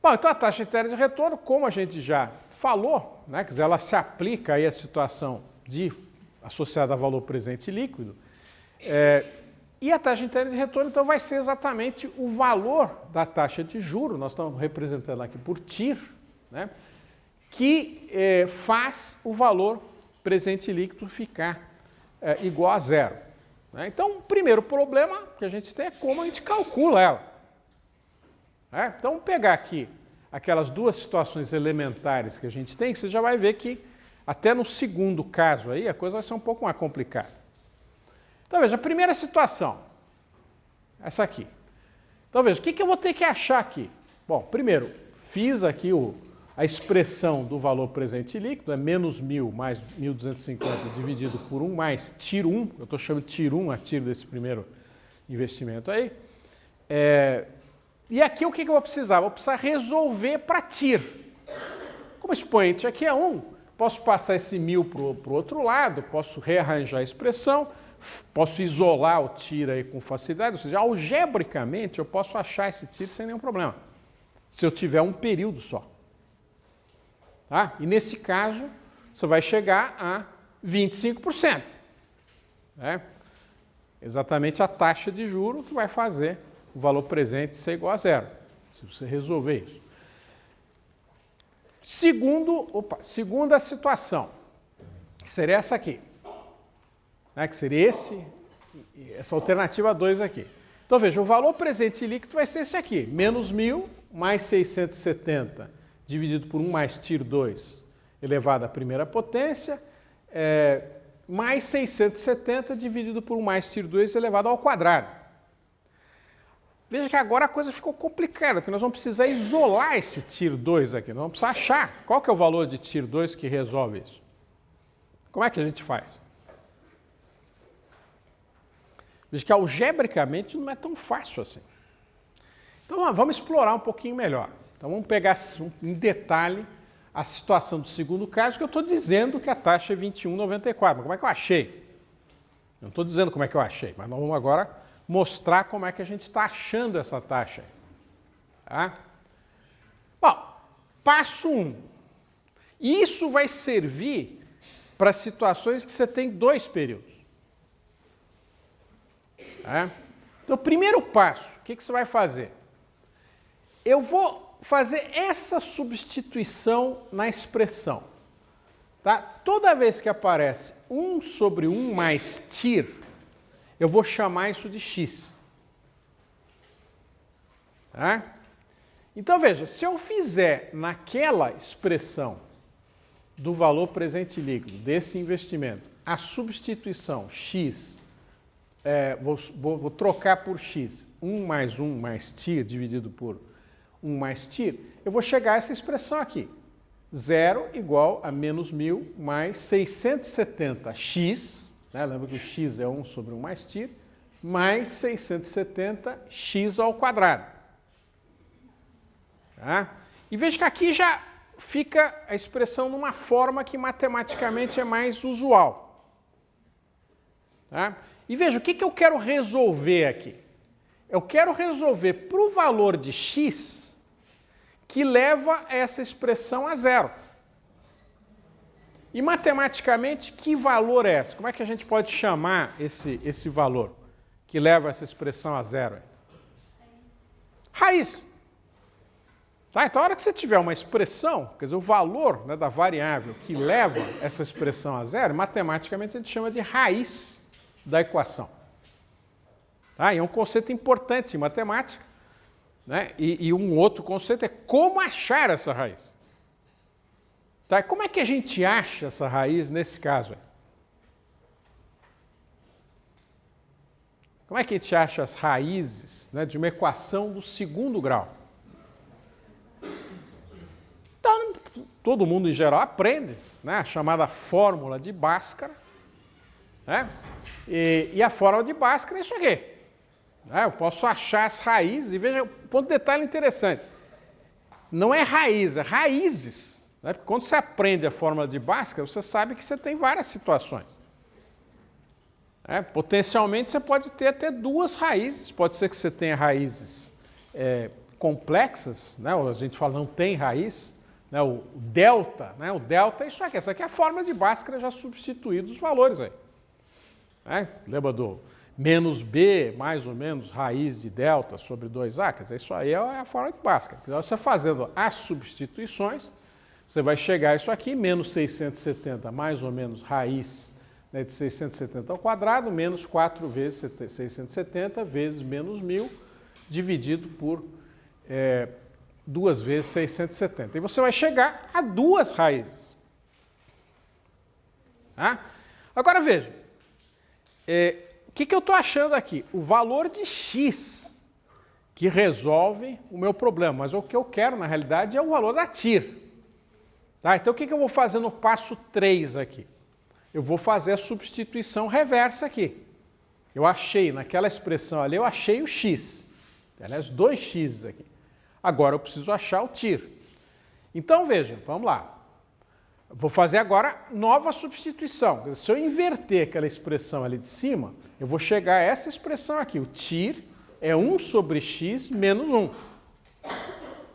Bom, então a taxa interna de retorno, como a gente já falou, né, quer dizer, ela se aplica aí à situação associada a valor presente líquido, e a taxa interna de retorno, então, vai ser exatamente o valor da taxa de juros, nós estamos representando aqui por TIR, né, que faz o valor presente líquido ficar igual a zero. Né? Então, o primeiro problema que a gente tem é como a gente calcula ela. Então, vamos pegar aqui aquelas duas situações elementares que a gente tem, que você já vai ver que até no segundo caso aí a coisa vai ser um pouco mais complicada. Então, veja, a primeira situação, essa aqui. Então, veja, o que eu vou ter que achar aqui? Bom, primeiro, fiz aqui a expressão do valor presente líquido, é menos 1.000 mais 1.250 dividido por 1 mais TIR 1, eu estou chamando de TIR 1 a TIR desse primeiro investimento aí. E aqui o que eu vou precisar? Vou precisar resolver para TIR. Como o expoente aqui é 1, posso passar esse 1.000 para o outro lado, posso rearranjar a expressão, posso isolar o TIR aí com facilidade, ou seja, algebricamente eu posso achar esse TIR sem nenhum problema, se eu tiver um período só. Tá? E nesse caso, você vai chegar a 25%. Né? Exatamente a taxa de juros que vai fazer o valor presente ser igual a zero, se você resolver isso. Segunda situação, que seria essa aqui. Né? Que seria essa alternativa 2 aqui. Então, veja, o valor presente líquido vai ser esse aqui, menos 1.000 mais 670 dividido por 1 mais TIR 2 elevado à primeira potência, mais 670 dividido por 1 mais TIR 2 elevado ao quadrado. Veja que agora a coisa ficou complicada, porque nós vamos precisar isolar esse TIR 2 aqui, nós vamos precisar achar qual que é o valor de TIR 2 que resolve isso. Como é que a gente faz? Veja que algebricamente não é tão fácil assim. Então vamos explorar um pouquinho melhor. Então vamos pegar em detalhe a situação do segundo caso, que eu estou dizendo que a taxa é 21,94. Mas como é que eu achei? Eu não estou dizendo como é que eu achei, mas nós vamos agora mostrar como é que a gente está achando essa taxa. Tá? Bom, passo 1. Isso vai servir para situações que você tem 2 períodos. Tá? Então, primeiro passo, o que você vai fazer? Eu vou fazer essa substituição na expressão. Tá? Toda vez que aparece 1 sobre 1 mais TIR, eu vou chamar isso de x. Tá? Então, veja, se eu fizer naquela expressão do valor presente líquido desse investimento a substituição x, vou trocar por x, 1 mais TIR dividido por 1 mais TIR, eu vou chegar a essa expressão aqui. 0 igual a menos 1.000 mais 670x, né? Lembra que o x é 1 sobre 1 mais TIR, mais 670x ao quadrado. Tá? E veja que aqui já fica a expressão numa forma que matematicamente é mais usual. Tá? E veja, o que eu quero resolver aqui? Eu quero resolver para o valor de x que leva essa expressão a zero. E matematicamente, que valor é esse? Como é que a gente pode chamar esse valor que leva essa expressão a zero? Raiz. Tá? Então, a hora que você tiver uma expressão, quer dizer, o valor, né, da variável que leva essa expressão a zero, matematicamente a gente chama de raiz da equação. Tá? E é um conceito importante em matemática, né? E um outro conceito é como achar essa raiz. Tá? Como é que a gente acha essa raiz nesse caso? Como é que a gente acha as raízes, né, de uma equação do segundo grau? Então, todo mundo em geral aprende, né, a chamada fórmula de Bhaskara. Né? E a fórmula de Bhaskara é isso aqui. Eu posso achar as raízes, e veja, um ponto de detalhe interessante. Não é raiz, é raízes. Né? Porque quando você aprende a fórmula de Bhaskara, você sabe que você tem várias situações. Potencialmente você pode ter até 2 raízes. Pode ser que você tenha raízes complexas, né? A gente fala não tem raiz, né? O delta, né? O delta é isso aqui. Essa aqui é a fórmula de Bhaskara já substituída os valores aí. Né? Lembra do menos b, mais ou menos, raiz de delta sobre 2a? Quer dizer, isso aí é a fórmula de Bhaskara. Então, você fazendo as substituições, você vai chegar a isso aqui, menos 670, mais ou menos, raiz, né, de 670 ao quadrado, menos 4 vezes 670, vezes menos 1.000, dividido por 2 vezes 670. E você vai chegar a duas raízes. Tá? Agora, veja. O que eu estou achando aqui? O valor de x que resolve o meu problema. Mas o que eu quero, na realidade, é o valor da TIR. Tá? Então, o que eu vou fazer no passo 3 aqui? Eu vou fazer a substituição reversa aqui. Eu achei, naquela expressão ali, eu achei o x. Aliás, 2x aqui. Agora, eu preciso achar o TIR. Então, veja, vamos lá. Vou fazer agora nova substituição. Se eu inverter aquela expressão ali de cima, eu vou chegar a essa expressão aqui. O TIR é 1 sobre x menos 1.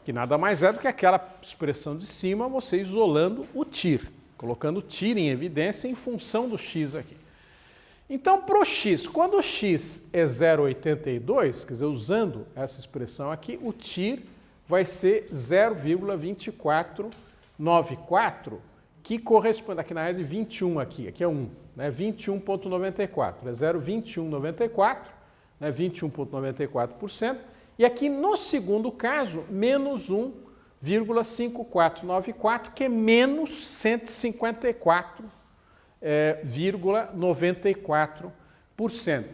Que nada mais é do que aquela expressão de cima, você isolando o TIR. Colocando o TIR em evidência em função do x aqui. Então, para o x, quando o x é 0,82, quer dizer, usando essa expressão aqui, o TIR vai ser 0,2494, que corresponde, aqui na área de 21 aqui é 1, né? 21,94, é 0,2194, né? 21,94%, e aqui no segundo caso, menos 1,5494, que é menos 154,94%.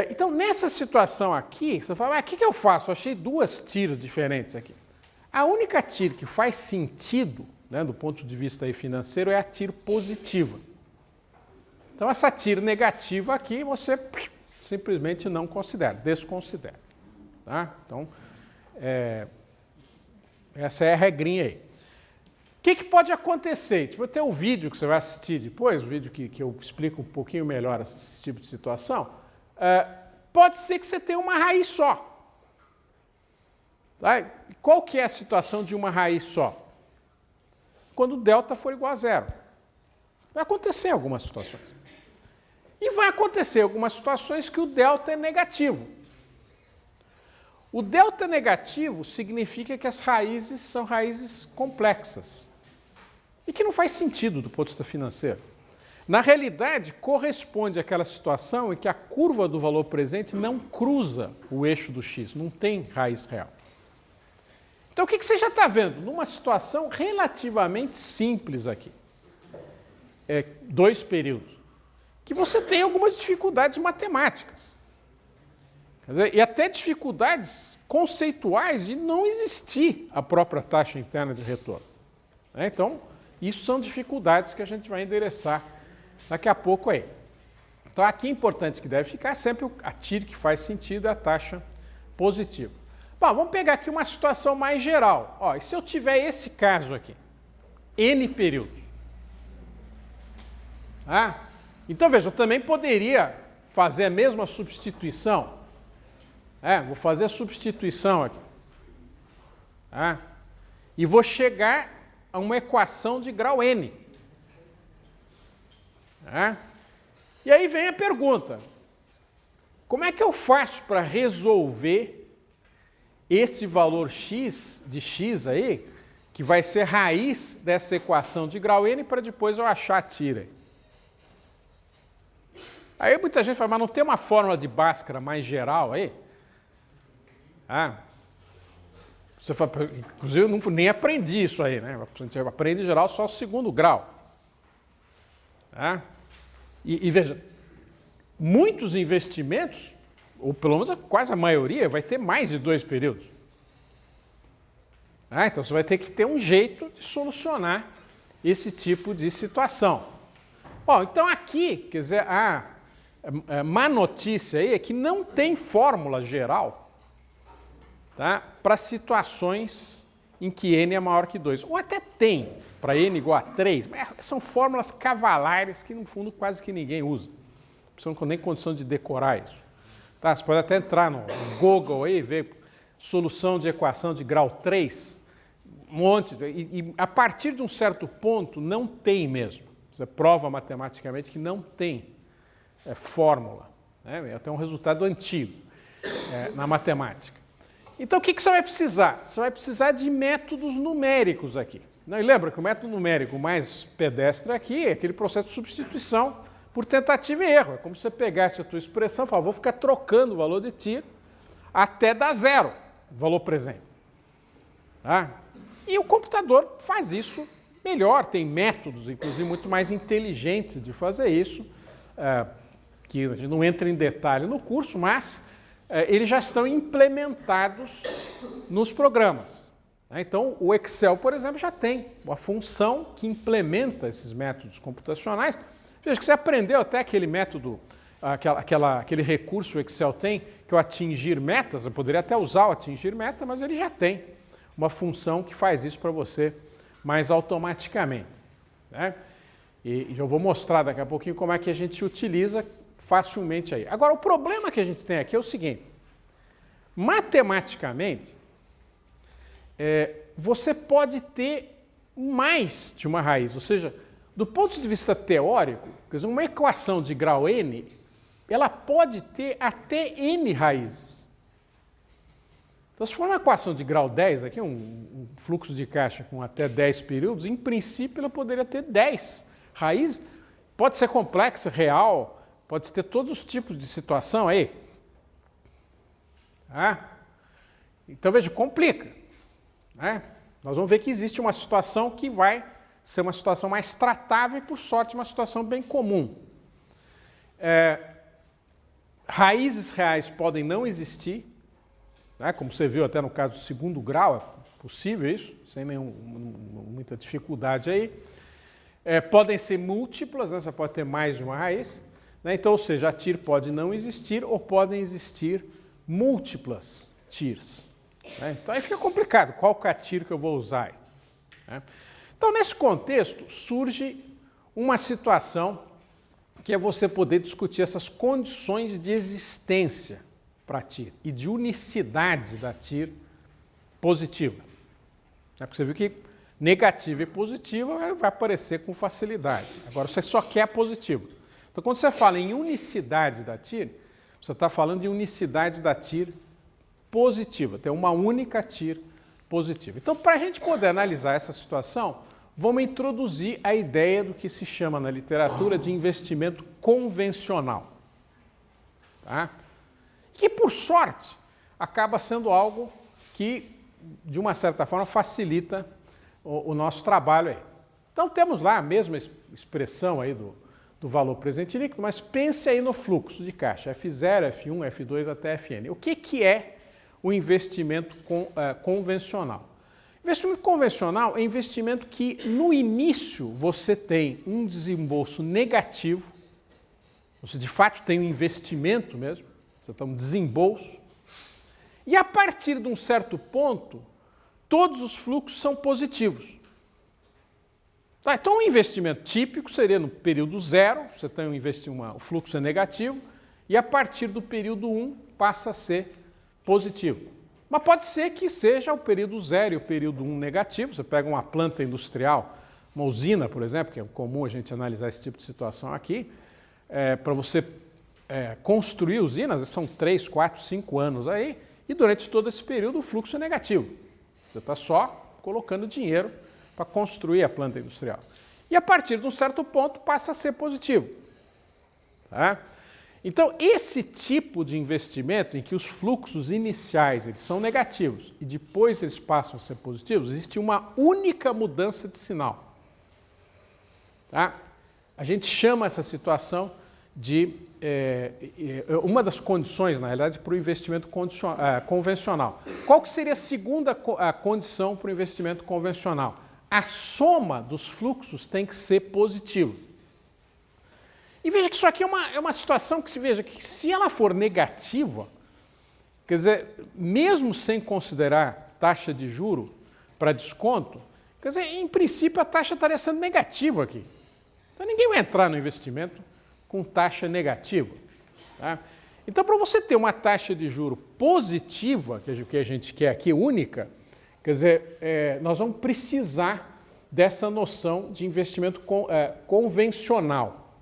Então, nessa situação aqui, você fala, o que eu faço? Eu achei duas TIRs diferentes aqui. A única TIR que faz sentido, né, do ponto de vista aí financeiro, é a TIR positiva. Então, essa TIR negativa aqui, você simplesmente não considera, desconsidera. Tá? Então, essa é a regrinha aí. O que pode acontecer? Tipo, tem um vídeo que você vai assistir depois, um vídeo que eu explico um pouquinho melhor esse tipo de situação. Pode ser que você tenha uma raiz só. Tá? Qual que é a situação de uma raiz só? Quando o delta for igual a zero. Vai acontecer em algumas situações. E vai acontecer em algumas situações que o delta é negativo. O delta negativo significa que as raízes são raízes complexas. E que não faz sentido do ponto de vista financeiro. Na realidade, corresponde àquela situação em que a curva do valor presente não cruza o eixo do x, não tem raiz real. Então, o que você já está vendo? Numa situação relativamente simples aqui, dois períodos, que você tem algumas dificuldades matemáticas. Quer dizer, e até dificuldades conceituais de não existir a própria taxa interna de retorno. Então, isso são dificuldades que a gente vai endereçar daqui a pouco aí. Então, aqui é importante que deve ficar sempre a TIR que faz sentido é a taxa positiva. Bom, vamos pegar aqui uma situação mais geral. E se eu tiver esse caso aqui, N períodos. Então, veja, eu também poderia fazer a mesma substituição. Vou fazer a substituição aqui. E vou chegar a uma equação de grau N. E aí vem a pergunta, como é que eu faço para resolver esse valor x de x aí, que vai ser raiz dessa equação de grau N, para depois eu achar a TIR? Aí muita gente fala, mas não tem uma fórmula de Bhaskara mais geral aí? Você fala, inclusive eu nem aprendi isso aí, né? A gente aprende em geral só o segundo grau. E veja, muitos investimentos, ou pelo menos quase a maioria, vai ter mais de 2 períodos. Então você vai ter que ter um jeito de solucionar esse tipo de situação. Bom, então aqui, quer dizer, a má notícia aí é que não tem fórmula geral, tá, para situações em que n é maior que 2. Ou até tem, para n igual a 3, mas são fórmulas cavalares que, no fundo, quase que ninguém usa. Você não tem nem condição de decorar isso. Tá, você pode até entrar no Google aí e ver. solução de equação de grau 3, um monte, e a partir de um certo ponto não tem mesmo. Você prova matematicamente que não tem fórmula, né? É até um resultado antigo na matemática. Então o que você vai precisar? Você vai precisar de métodos numéricos aqui. E lembra que o método numérico mais pedestre aqui é aquele processo de substituição por tentativa e erro. É como se você pegasse a tua expressão e falasse, vou ficar trocando o valor de tiro até dar zero, o valor presente. Tá? E o computador faz isso melhor, tem métodos, inclusive, muito mais inteligentes de fazer isso, que a gente não entra em detalhe no curso, mas eles já estão implementados nos programas. Então, o Excel, por exemplo, já tem uma função que implementa esses métodos computacionais. Veja que você aprendeu até aquele método, aquele recurso que o Excel tem, que é o atingir metas. Eu poderia até usar o atingir meta, mas ele já tem uma função que faz isso para você mais automaticamente. Né? E eu vou mostrar daqui a pouquinho como é que a gente utiliza facilmente aí. Agora, o problema que a gente tem aqui é o seguinte. Matematicamente, você pode ter mais de uma raiz, ou seja, do ponto de vista teórico, quer dizer, uma equação de grau n, ela pode ter até n raízes. Então, se for uma equação de grau 10, aqui um fluxo de caixa com até 10 períodos, em princípio ela poderia ter 10 raízes, pode ser complexa, real, pode ter todos os tipos de situação aí. Então, veja, complica. Né? Nós vamos ver que existe uma situação que vai ser uma situação mais tratável e, por sorte, uma situação bem comum. Raízes reais podem não existir, né? Como você viu até no caso do segundo grau, é possível isso, sem muita dificuldade aí. Podem ser múltiplas, né? Você pode ter mais de uma raiz. Né? Então, ou seja, a TIR pode não existir ou podem existir múltiplas TIRs. Né? Então aí fica complicado, qual que é a TIR que eu vou usar aí? Né? Então, nesse contexto, surge uma situação que é você poder discutir essas condições de existência para a TIR e de unicidade da TIR positiva. Porque você viu que negativa e positiva vai aparecer com facilidade. Agora, você só quer positivo. Então, quando você fala em unicidade da TIR, você está falando de unicidade da TIR positiva, tem uma única TIR positiva. Então, para a gente poder analisar essa situação, vamos introduzir a ideia do que se chama na literatura de investimento convencional. Tá? Que, por sorte, acaba sendo algo que, de uma certa forma, facilita o nosso trabalho aí. Então, temos lá a mesma expressão aí do valor presente líquido, mas pense aí no fluxo de caixa, F0, F1, F2 até Fn. O que é o investimento convencional? Investimento convencional é investimento que, no início, você tem um desembolso negativo, você de fato tem um investimento mesmo, você tem um desembolso, e a partir de um certo ponto, todos os fluxos são positivos. Tá, então, um investimento típico seria no período 0, você tem o fluxo é negativo, e a partir do período 1 passa a ser positivo. Mas pode ser que seja o período 0 e o período 1 negativo. Você pega uma planta industrial, uma usina, por exemplo, que é comum a gente analisar esse tipo de situação aqui, para você construir usinas, são 3, 4, 5 anos aí, e durante todo esse período o fluxo é negativo. Você está só colocando dinheiro para construir a planta industrial. E a partir de um certo ponto passa a ser positivo. Tá? Então, esse tipo de investimento em que os fluxos iniciais eles são negativos e depois eles passam a ser positivos, existe uma única mudança de sinal. Tá? A gente chama essa situação de uma das condições, na realidade, para o investimento convencional. Qual que seria a segunda condição para o investimento convencional? A soma dos fluxos tem que ser positiva. E veja que isso aqui é uma situação que se veja que se ela for negativa, quer dizer, mesmo sem considerar taxa de juro para desconto, quer dizer, em princípio a taxa estaria sendo negativa aqui. Então ninguém vai entrar no investimento com taxa negativa. Tá? Então, para você ter uma taxa de juro positiva, que a gente quer aqui, única, quer dizer, nós vamos precisar dessa noção de investimento convencional.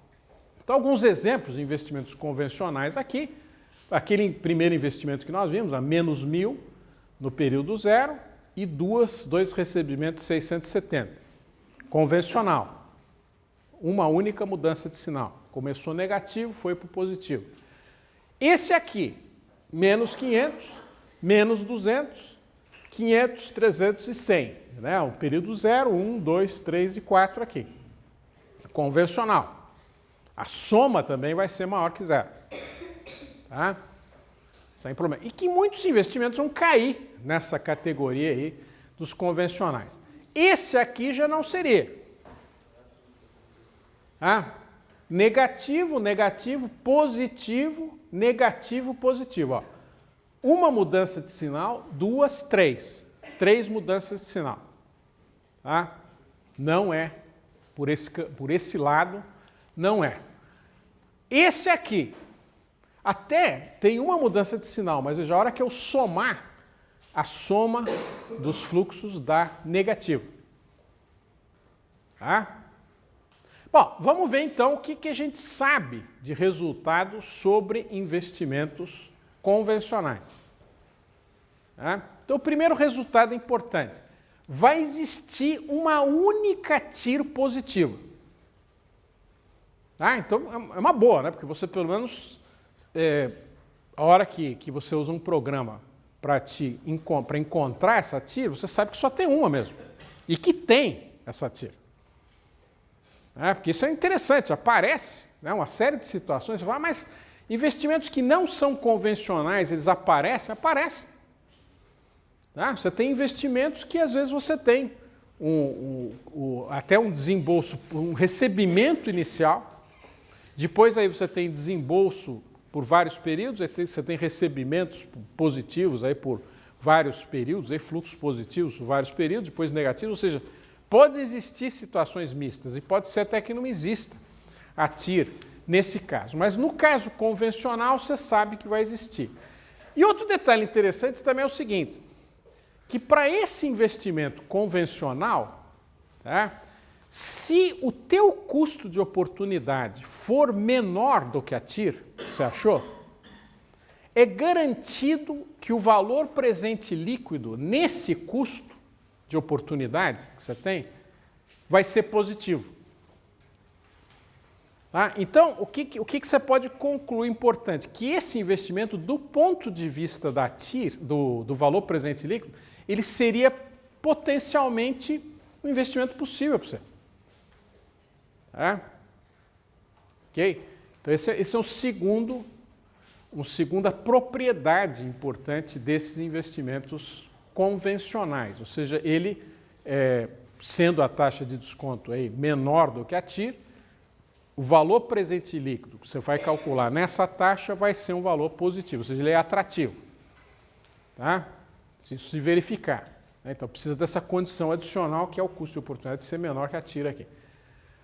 Então, alguns exemplos de investimentos convencionais aqui. Aquele primeiro investimento que nós vimos, a menos 1.000 no período zero e dois recebimentos de 670. Convencional. Uma única mudança de sinal. Começou negativo, foi para o positivo. Esse aqui, menos 500, menos 200, 500, 300 e 100. Né? O período 0, 1, 2, 3 e 4 aqui. Convencional. A soma também vai ser maior que 0. Tá? Sem problema. E que muitos investimentos vão cair nessa categoria aí dos convencionais. Esse aqui já não seria. Tá? Negativo, negativo, positivo, negativo, positivo. Ó. Uma mudança de sinal, duas, três. Três mudanças de sinal. Tá? Não é. Por esse lado, não é. Esse aqui, até tem uma mudança de sinal, mas veja, a hora que eu somar, a soma dos fluxos dá negativo. Tá? Bom, vamos ver então o que a gente sabe de resultado sobre investimentos convencionais. Tá? Então, o primeiro resultado importante. Vai existir uma única TIR positiva. Tá? Então, é uma boa, né? Porque você, pelo menos, a hora que você usa um programa para encontrar essa TIR, você sabe que só tem uma mesmo. E que tem essa TIR. Porque isso é interessante, aparece, né, uma série de situações, você fala, mas investimentos que não são convencionais, eles aparecem? Aparecem. Tá? Você tem investimentos que às vezes você tem até um desembolso, um recebimento inicial, depois aí você tem desembolso por vários períodos, aí você tem recebimentos positivos aí por vários períodos, aí fluxos positivos por vários períodos, depois negativos, ou seja, pode existir situações mistas e pode ser até que não exista a TIR nesse caso. Mas no caso convencional, você sabe que vai existir. E outro detalhe interessante também é o seguinte, que para esse investimento convencional, tá, se o teu custo de oportunidade for menor do que a TIR, você achou? É garantido que o valor presente líquido nesse custo de oportunidade que você tem, vai ser positivo. Tá? Então, o que você pode concluir importante? Que esse investimento, do ponto de vista da TIR, do valor presente líquido, ele seria potencialmente um investimento possível para você. Tá? Ok? Então, esse é uma segunda propriedade importante desses investimentos convencionais, ou seja, ele, sendo a taxa de desconto aí menor do que a TIR, o valor presente líquido que você vai calcular nessa taxa vai ser um valor positivo, ou seja, ele é atrativo. Tá? Se isso se verificar. Né? Então, precisa dessa condição adicional, que é o custo de oportunidade de ser menor que a TIR aqui.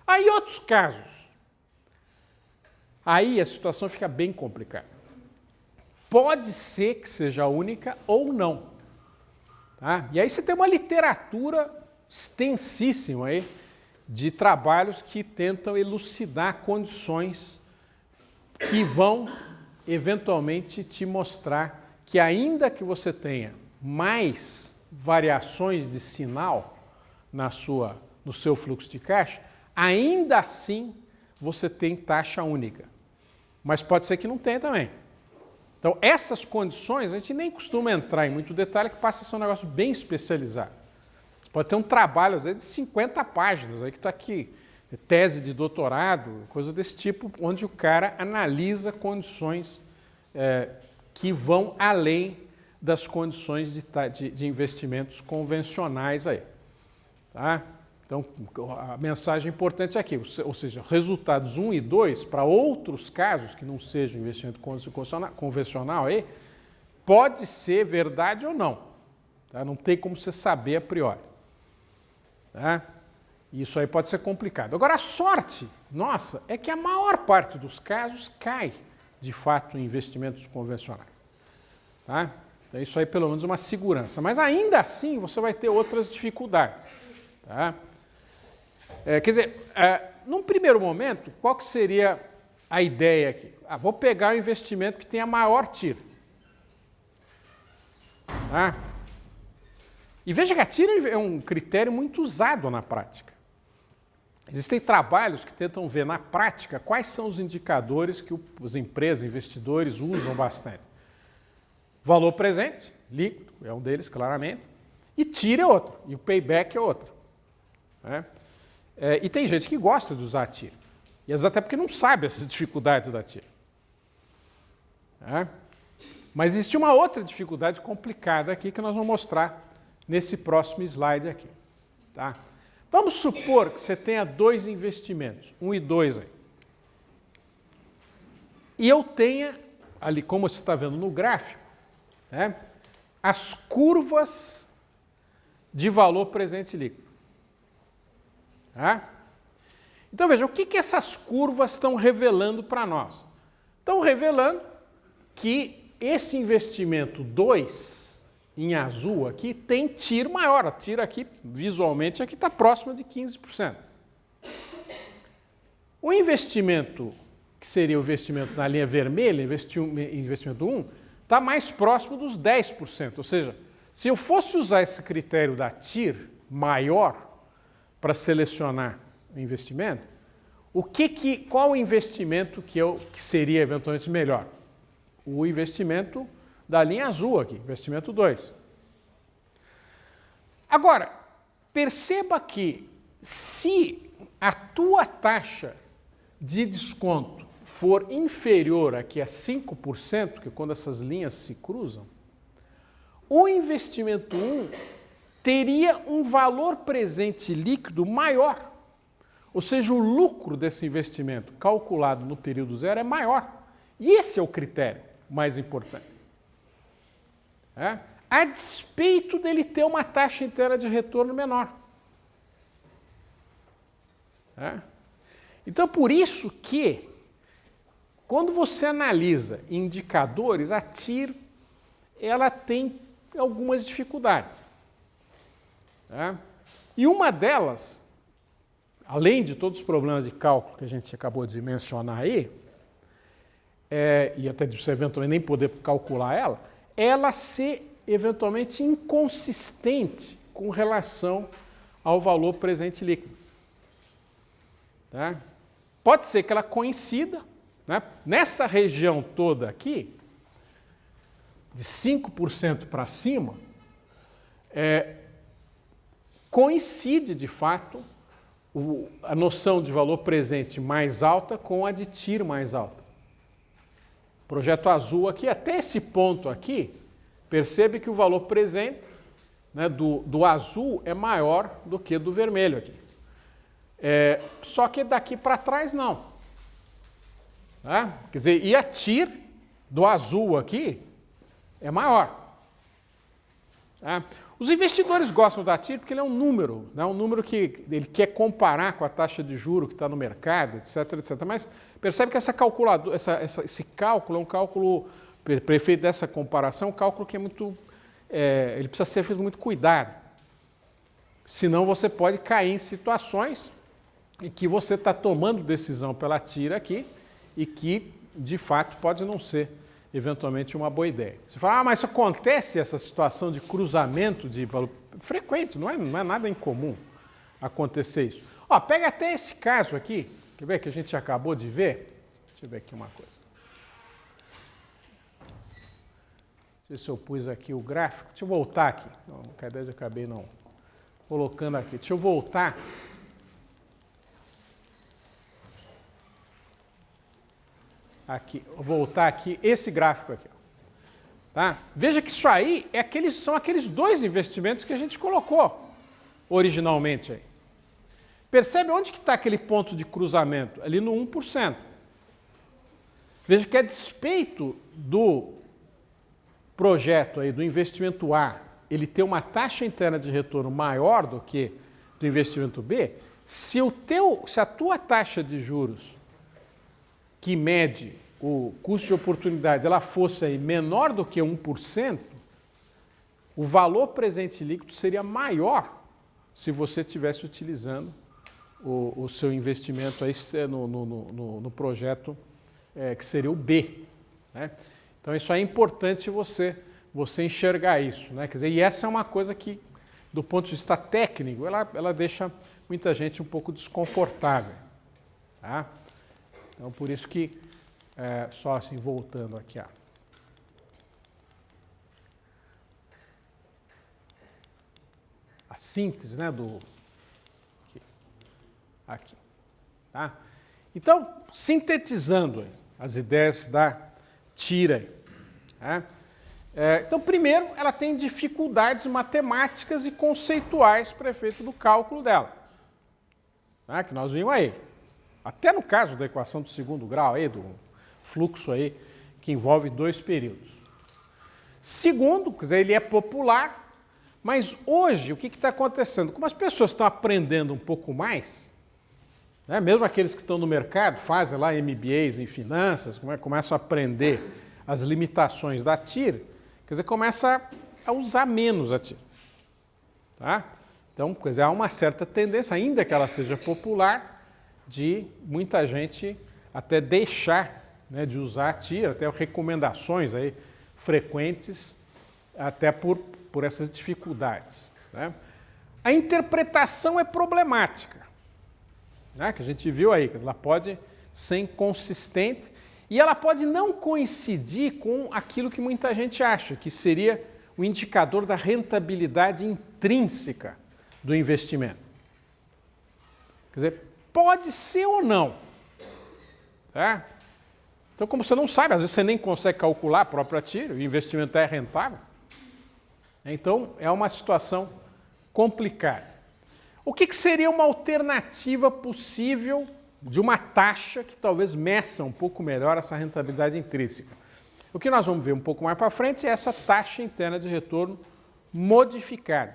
Aí, outros casos. Aí a situação fica bem complicada. Pode ser que seja única ou não. Tá? E aí você tem uma literatura extensíssima aí de trabalhos que tentam elucidar condições que vão eventualmente te mostrar que ainda que você tenha mais variações de sinal no seu fluxo de caixa, ainda assim você tem taxa única. Mas pode ser que não tenha também. Então, essas condições, a gente nem costuma entrar em muito detalhe, que passa a ser um negócio bem especializado. Pode ter um trabalho, às vezes, de 50 páginas, aí que está aqui, tese de doutorado, coisa desse tipo, onde o cara analisa condições que vão além das condições de investimentos convencionais aí. Tá? Então, a mensagem importante é aqui, ou seja, resultados 1 e 2, para outros casos que não sejam investimento convencional, aí, pode ser verdade ou não. Tá? Não tem como você saber a priori. Tá? Isso aí pode ser complicado. Agora, a sorte nossa é que a maior parte dos casos cai de fato, em investimentos convencionais. Tá? Então, isso aí, pelo menos, é uma segurança. Mas, ainda assim, você vai ter outras dificuldades. Tá? Quer dizer, num primeiro momento, qual que seria a ideia aqui? Vou pegar o investimento que tem a maior TIR. Tá? E veja que a TIR é um critério muito usado na prática. Existem trabalhos que tentam ver na prática quais são os indicadores que as empresas, investidores usam bastante. Valor presente, líquido, é um deles, claramente, e TIR é outro, e o payback é outro. Né? E tem gente que gosta de usar a TIR, e até porque não sabe essas dificuldades da TIR. Mas existe uma outra dificuldade complicada aqui que nós vamos mostrar nesse próximo slide aqui. Tá? Vamos supor que você tenha dois investimentos, 1 e 2 aí. E eu tenha, ali como você está vendo no gráfico, né, as curvas de valor presente líquido. Tá? Então veja, o que essas curvas estão revelando para nós? Estão revelando que esse investimento 2, em azul aqui, tem TIR maior. A TIR aqui, visualmente, aqui está próxima de 15%. O investimento, que seria o investimento na linha vermelha, investimento 1, está mais próximo dos 10%. Ou seja, se eu fosse usar esse critério da TIR maior para selecionar o investimento, qual o investimento que seria eventualmente melhor? O investimento da linha azul aqui, investimento 2. Agora, perceba que se a tua taxa de desconto for inferior aqui a 5%, que é quando essas linhas se cruzam, o investimento 1 teria um valor presente líquido maior. Ou seja, o lucro desse investimento calculado no período zero é maior. E esse é o critério mais importante. A despeito dele ter uma taxa inteira de retorno menor. Então, por isso que, quando você analisa indicadores, a TIR ela tem algumas dificuldades. E uma delas, além de todos os problemas de cálculo que a gente acabou de mencionar aí, e até de você eventualmente nem poder calcular ela ser eventualmente inconsistente com relação ao valor presente líquido. Tá? Pode ser que ela coincida, né? Nessa região toda aqui, de 5% para cima, coincide de fato a noção de valor presente mais alta com a de TIR mais alta. Projeto azul aqui, até esse ponto aqui, percebe que o valor presente, né, do azul é maior do que do vermelho aqui. Só que daqui para trás não. Quer dizer, e a TIR do azul aqui é maior. Os investidores gostam da TIR porque ele é um número, né, um número que ele quer comparar com a taxa de juro que está no mercado, etc, etc. Mas percebe que esse cálculo é um cálculo, para efeito dessa comparação, um cálculo que é muito, ele precisa ser feito com muito cuidado. Senão você pode cair em situações em que você está tomando decisão pela TIR aqui e que, de fato, pode não ser eventualmente uma boa ideia. Você fala, mas isso acontece, essa situação de cruzamento de valor frequente, não é nada incomum acontecer isso. Pega até esse caso aqui, quer ver que a gente acabou de ver? Deixa eu ver aqui uma coisa. Não sei se eu pus aqui o gráfico. Deixa eu voltar aqui. Não, cadê? Eu acabei não colocando aqui. Deixa eu voltar. Aqui, vou voltar aqui, esse gráfico aqui. Tá? Veja que isso aí são aqueles dois investimentos que a gente colocou originalmente aí. Percebe onde que está aquele ponto de cruzamento? Ali no 1%. Veja que a despeito do projeto aí, do investimento A, ele ter uma taxa interna de retorno maior do que do investimento B, se a tua taxa de juros que mede o custo de oportunidade ela fosse aí menor do que 1%, o valor presente líquido seria maior se você estivesse utilizando o seu investimento aí no projeto que seria o B, né? Então isso é importante você enxergar isso, né? Quer dizer, e essa é uma coisa que, do ponto de vista técnico, ela deixa muita gente um pouco desconfortável, tá? Então por isso que, só assim, voltando aqui, ó. A síntese, né, aqui, tá? Então, sintetizando as ideias da TIR, tá? Então, primeiro, ela tem dificuldades matemáticas e conceituais para efeito do cálculo dela, tá? Que nós vimos aí. Até no caso da equação do segundo grau, aí, do fluxo aí, que envolve 2 períodos. Segundo, quer dizer, ele é popular, mas hoje o que está acontecendo? Como as pessoas estão aprendendo um pouco mais, né, mesmo aqueles que estão no mercado, fazem lá MBAs em finanças, começam a aprender as limitações da TIR, quer dizer, começa a usar menos a TIR. Tá? Então, quer dizer, há uma certa tendência, ainda que ela seja popular, de muita gente até deixar, né, de usar a TIR, até recomendações aí frequentes, até por essas dificuldades, né? A interpretação é problemática, né, que a gente viu aí, que ela pode ser inconsistente e ela pode não coincidir com aquilo que muita gente acha, que seria o indicador da rentabilidade intrínseca do investimento. Quer dizer, pode ser ou não, tá? Então, como você não sabe, às vezes você nem consegue calcular a própria TIR, o investimento é rentável. Então, é uma situação complicada. O que seria uma alternativa possível de uma taxa que talvez meça um pouco melhor essa rentabilidade intrínseca? O que nós vamos ver um pouco mais para frente é essa taxa interna de retorno modificada.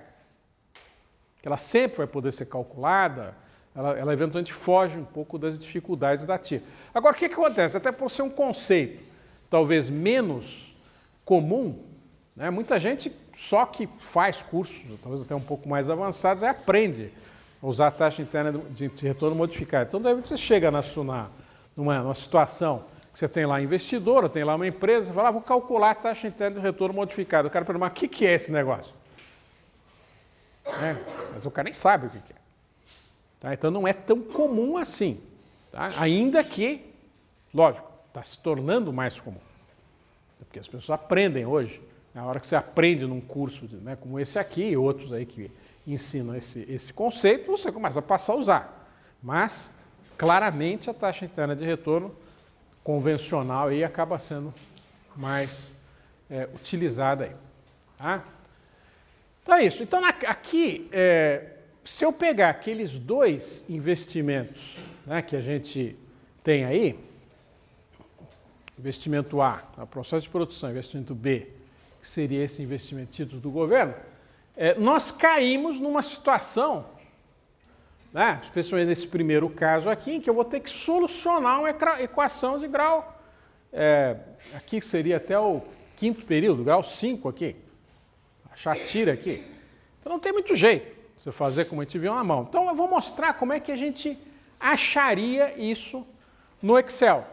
Ela sempre vai poder ser calculada, ela eventualmente foge um pouco das dificuldades da TIR. Agora, o que acontece? Até por ser um conceito talvez menos comum, né, muita gente só que faz cursos, talvez até um pouco mais avançados, aprende a usar a taxa interna de retorno modificada. Então, daí você chega numa situação que você tem lá investidor, tem lá uma empresa, você fala, vou calcular a taxa interna de retorno modificada. O cara pergunta, mas o que é esse negócio? Mas o cara nem sabe o que é. Tá? Então, não é tão comum assim, tá? Ainda que, lógico, está se tornando mais comum. Porque as pessoas aprendem hoje. Na hora que você aprende num curso, né, como esse aqui e outros aí que ensinam esse conceito, você começa a passar a usar. Mas, claramente, a taxa interna de retorno convencional aí acaba sendo mais utilizada aí. Tá? Então é isso. Então, aqui, se eu pegar aqueles 2 investimentos, né, que a gente tem aí, investimento A, processo de produção, investimento B, que seria esse investimento de títulos do governo, nós caímos numa situação, né, especialmente nesse primeiro caso aqui, em que eu vou ter que solucionar uma equação de grau, aqui seria até o 5º período, grau 5 aqui, achar a TIR aqui. Então não tem muito jeito você fazer como a gente viu na mão. Então eu vou mostrar como é que a gente acharia isso no Excel.